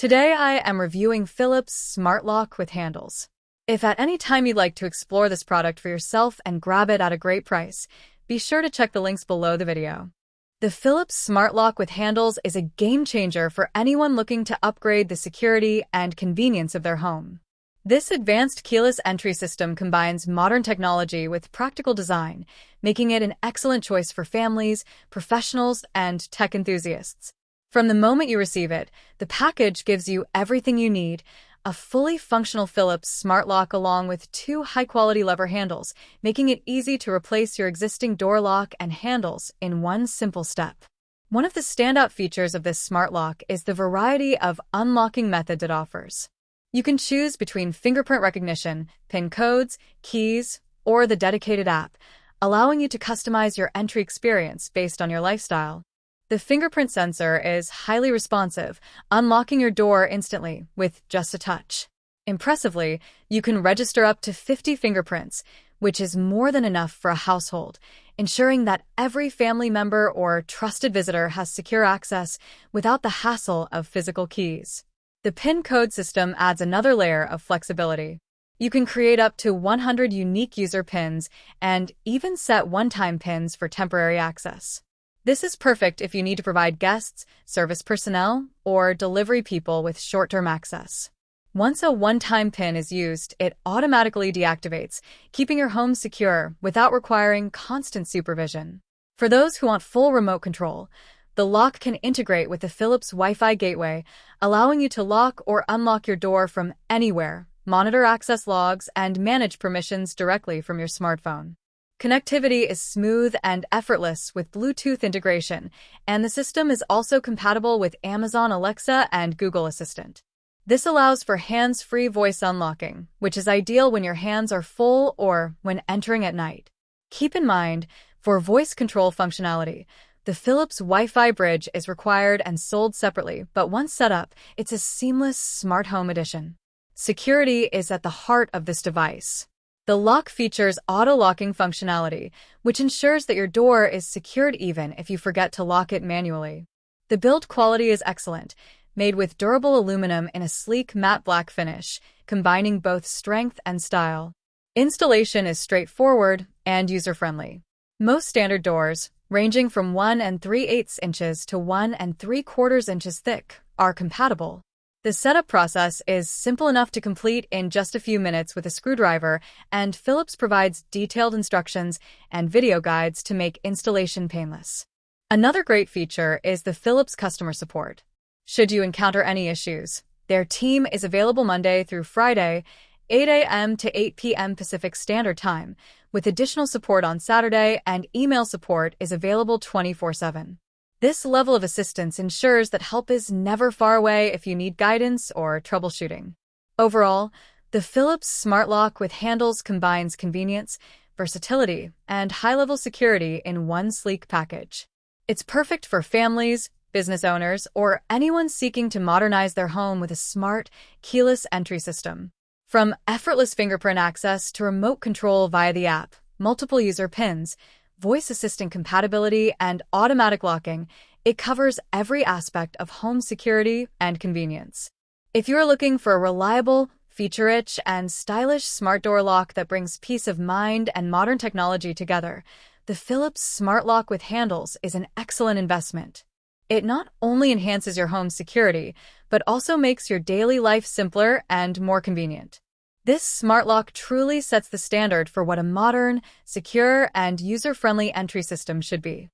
Today I am reviewing Philips Smart Lock with handles. If at any time you'd like to explore this product for yourself and grab it at a great price, be sure to check the links below the video. The Philips Smart Lock with handles is a game changer for anyone looking to upgrade the security and convenience of their home. This advanced keyless entry system combines modern technology with practical design, making it an excellent choice for families, professionals, and tech enthusiasts. From the moment you receive it, the package gives you everything you need: a fully functional Philips Smart Lock along with two high-quality lever handles, making it easy to replace your existing door lock and handles in one simple step. One of the standout features of this smart lock is the variety of unlocking methods it offers. You can choose between fingerprint recognition, PIN codes, keys, or the dedicated app, allowing you to customize your entry experience based on your lifestyle. The fingerprint sensor is highly responsive, unlocking your door instantly with just a touch. Impressively, you can register up to 50 fingerprints, which is more than enough for a household, ensuring that every family member or trusted visitor has secure access without the hassle of physical keys. The PIN code system adds another layer of flexibility. You can create up to 100 unique user PINs and even set one-time PINs for temporary access. This is perfect if you need to provide guests, service personnel, or delivery people with short-term access. Once a one-time PIN is used, it automatically deactivates, keeping your home secure without requiring constant supervision. For those who want full remote control, the lock can integrate with the Philips Wi-Fi gateway, allowing you to lock or unlock your door from anywhere, monitor access logs, and manage permissions directly from your smartphone. Connectivity is smooth and effortless with Bluetooth integration, and the system is also compatible with Amazon Alexa and Google Assistant. This allows for hands-free voice unlocking, which is ideal when your hands are full or when entering at night. Keep in mind, for voice control functionality, the Philips Wi-Fi bridge is required and sold separately, but once set up, it's a seamless smart home addition. Security is at the heart of this device. The lock features auto-locking functionality, which ensures that your door is secured even if you forget to lock it manually. The build quality is excellent, made with durable aluminum in a sleek matte black finish, combining both strength and style. Installation is straightforward and user-friendly. Most standard doors, ranging from 1 3/8 inches to 1 3/4 inches thick, are compatible. The setup process is simple enough to complete in just a few minutes with a screwdriver, and Philips provides detailed instructions and video guides to make installation painless. Another great feature is the Philips customer support. Should you encounter any issues, their team is available Monday through Friday, 8 a.m. to 8 p.m. Pacific Standard Time, with additional support on Saturday, and email support is available 24/7. This level of assistance ensures that help is never far away if you need guidance or troubleshooting. Overall, the Philips Smart Lock with handles combines convenience, versatility, and high-level security in one sleek package. It's perfect for families, business owners, or anyone seeking to modernize their home with a smart, keyless entry system. From effortless fingerprint access to remote control via the app, multiple user PINs, voice assistant compatibility, and automatic locking, it covers every aspect of home security and convenience. If you're looking for a reliable, feature-rich, and stylish smart door lock that brings peace of mind and modern technology together, the Philips Smart Lock with handles is an excellent investment. It not only enhances your home's security, but also makes your daily life simpler and more convenient. This smart lock truly sets the standard for what a modern, secure, and user-friendly entry system should be.